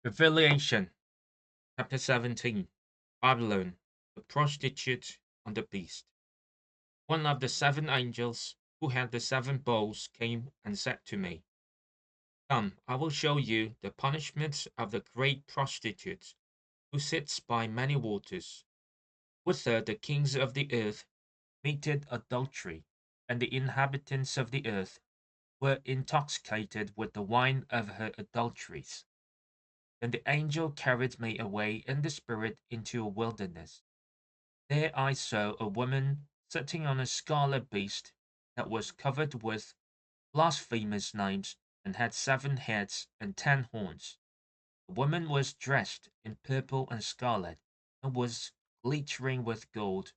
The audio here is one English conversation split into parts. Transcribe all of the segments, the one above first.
Revelation chapter 17. Babylon, the prostitute and the beast. One of the seven angels who had the seven bowls came and said to me, Come, I will show you the punishment of the great prostitute who sits by many waters. With her the kings of the earth committed adultery, and the inhabitants of the earth were intoxicated with the wine of her adulteries. Then the angel carried me away in the spirit into a wilderness. There I saw a woman sitting on a scarlet beast that was covered with blasphemous names and had 7 heads and 10 horns. The woman was dressed in purple and scarlet and was glittering with gold,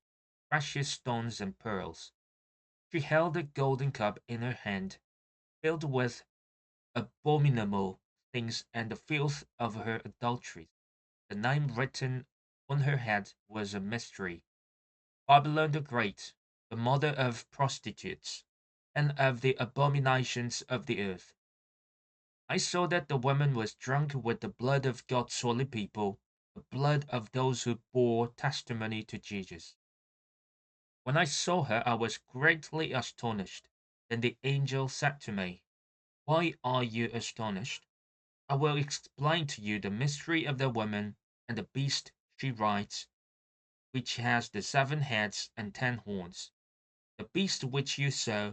precious stones, and pearls. She held a golden cup in her hand, filled with abominable things and the filth of her adulteries. The name written on her head was a mystery: Babylon the Great, the mother of prostitutes, and of the abominations of the earth. I saw that the woman was drunk with the blood of God's holy people, the blood of those who bore testimony to Jesus. When I saw her, I was greatly astonished. Then the angel said to me, Why are you astonished? I will explain to you the mystery of the woman and the beast she rides, which has the 7 heads and 10 horns. The beast which you saw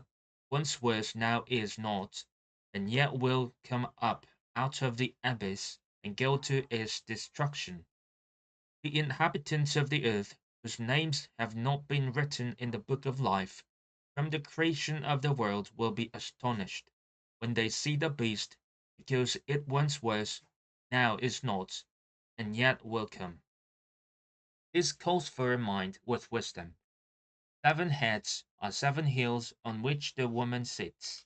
once was, now is not, and yet will come up out of the abyss and go to its destruction. The inhabitants of the earth, whose names have not been written in the book of life from the creation of the world, will be astonished when they see the beast, because it once was, now is not, and yet will come. This calls for a mind with wisdom. 7 heads are 7 hills on which the woman sits.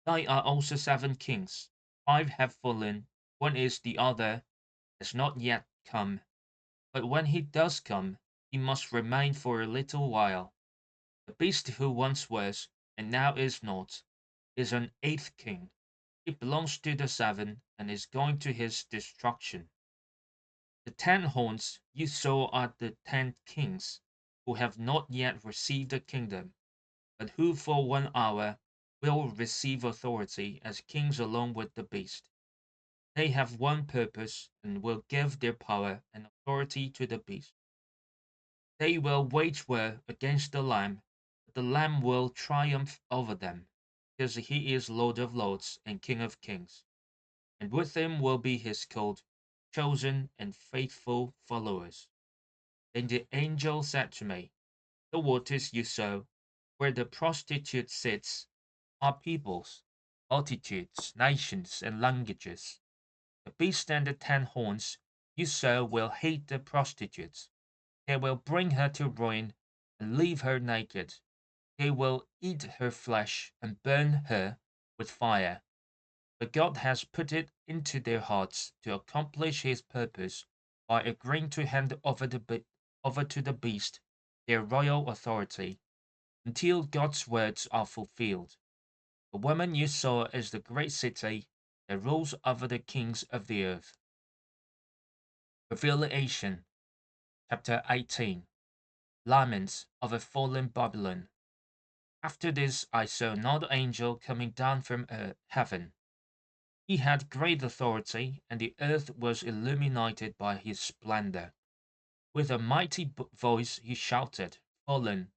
They are also 7 kings. 5 have fallen, one is the other, has not yet come. But when he does come, he must remain for a little while. The beast who once was, and now is not, is an 8th king. He belongs to the 7 and is going to his destruction. The 10 horns you saw are the 10 kings, who have not yet received the kingdom, but who for 1 hour will receive authority as kings along with the beast. They have one purpose and will give their power and authority to the beast. They will wage war against the Lamb, but the Lamb will triumph over them, because he is Lord of lords and King of kings, and with him will be his called, chosen, and faithful followers. Then the angel said to me, The waters you saw, where the prostitute sits, are peoples, multitudes, nations, and languages. The beast and the 10 horns you saw will hate the prostitute. They will bring her to ruin and leave her naked. They will eat her flesh and burn her with fire. But God has put it into their hearts to accomplish his purpose by agreeing to hand over to the beast their royal authority until God's words are fulfilled. The woman you saw is the great city that rules over the kings of the earth. Revelation chapter 18. Laments of a fallen Babylon. After this I saw another angel coming down from heaven. He had great authority, and the earth was illuminated by his splendor. With a mighty voice he shouted, Fallen,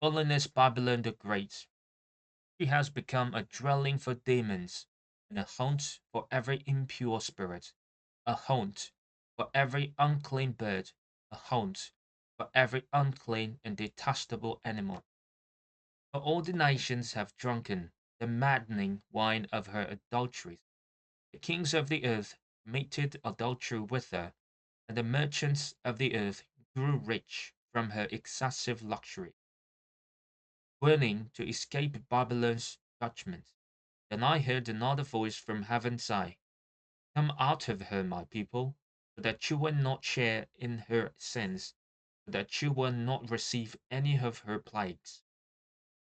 fallen is Babylon the Great. She has become a dwelling for demons, and a haunt for every impure spirit, a haunt for every unclean bird, a haunt for every unclean and detestable animal. For all the nations have drunken the maddening wine of her adulteries. The kings of the earth committed adultery with her, and the merchants of the earth grew rich from her excessive luxury. Burning to escape Babylon's judgment, then I heard another voice from heaven say, Come out of her, my people, so that you will not share in her sins, so that you will not receive any of her plagues.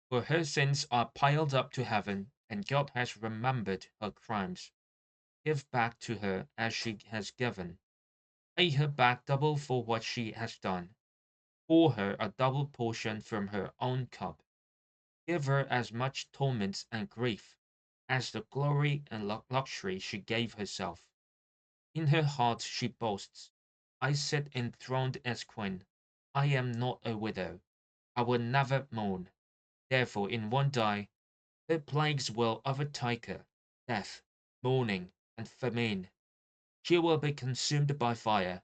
For her sins are piled up to heaven, and God has remembered her crimes. give back to her as she has given. Pay her back double for what she has done. Pour her a double portion from her own cup. Give her as much torment and grief as the glory and luxury she gave herself. In her heart she boasts, I sit enthroned as queen. I am not a widow. I will never mourn. Therefore, in one day, her plagues will overtake her, death, mourning, and famine. She will be consumed by fire,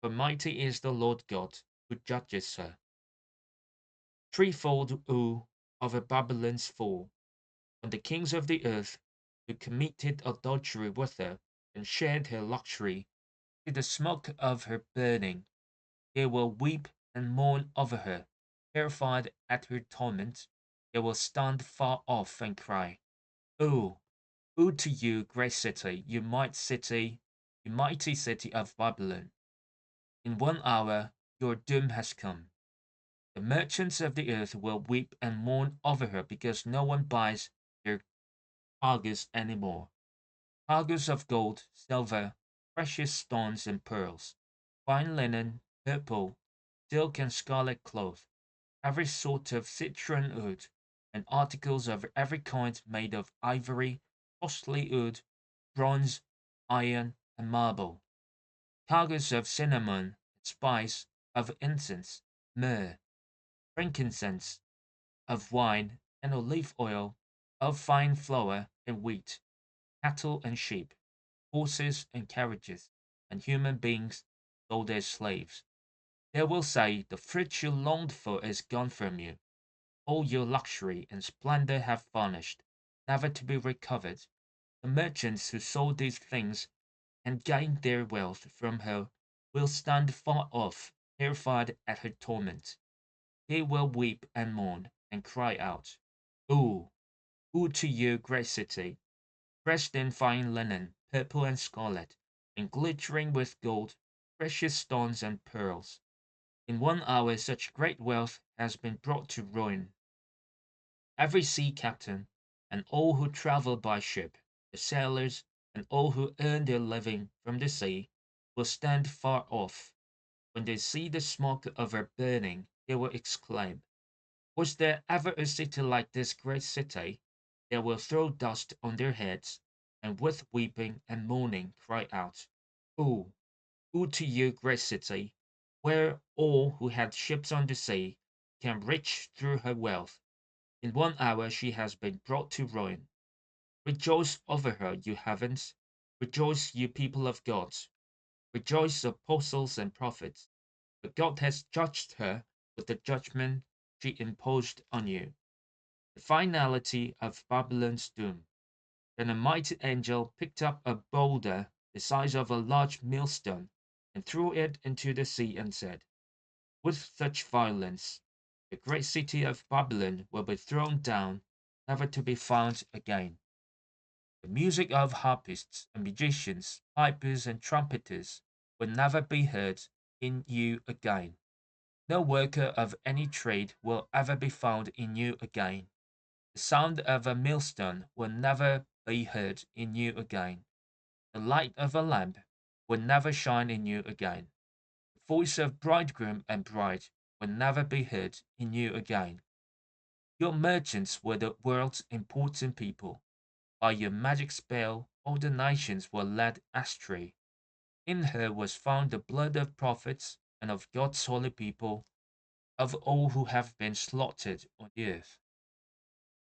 for mighty is the Lord God who judges her. Threefold O of Babylon's fall, when the kings of the earth who committed adultery with her and shared her luxury, see the smoke of her burning, they will weep and mourn over her, terrified at her torment. They will stand far off and cry, Oh, woe to you, great city, you mighty city of Babylon! In 1 hour your doom has come. The merchants of the earth will weep and mourn over her because no one buys their cargoes any more. Cargoes of gold, silver, precious stones and pearls, fine linen, purple, silk and scarlet cloth, every sort of citron wood, and articles of every kind made of ivory, costly wood, bronze, iron, and marble, cargoes of cinnamon, spice, of incense, myrrh, frankincense, of wine and olive oil, of fine flour and wheat, cattle and sheep, horses and carriages, and human beings sold as slaves. They will say, The fruit you longed for is gone from you. All your luxury and splendor have vanished, never to be recovered. The merchants who sold these things and gained their wealth from her will stand far off, terrified at her torment. They will weep and mourn and cry out, Oh, woe to you, great city, dressed in fine linen, purple and scarlet, and glittering with gold, precious stones and pearls. In 1 hour such great wealth has been brought to ruin. Every sea captain, and all who travel by ship, the sailors, and all who earn their living from the sea, will stand far off. When they see the smoke of her burning, they will exclaim, Was there ever a city like this great city? They will throw dust on their heads, and with weeping and mourning cry out, Oh, woe to you, great city, where all who had ships on the sea came rich through her wealth. In 1 hour she has been brought to ruin. Rejoice over her, you heavens. Rejoice, you people of God. Rejoice, apostles and prophets. For God has judged her with the judgment she imposed on you. The finality of Babylon's doom. Then a mighty angel picked up a boulder the size of a large millstone and threw it into the sea and said, With such violence, the great city of Babylon will be thrown down, never to be found again. The music of harpists and musicians, pipers and trumpeters will never be heard in you again. No worker of any trade will ever be found in you again. The sound of a millstone will never be heard in you again. The light of a lamp will never shine in you again. The voice of bridegroom and bride will never be heard in you again. Your merchants were the world's important people. By your magic spell, all the nations were led astray. In her was found the blood of prophets and of God's holy people, of all who have been slaughtered on the earth.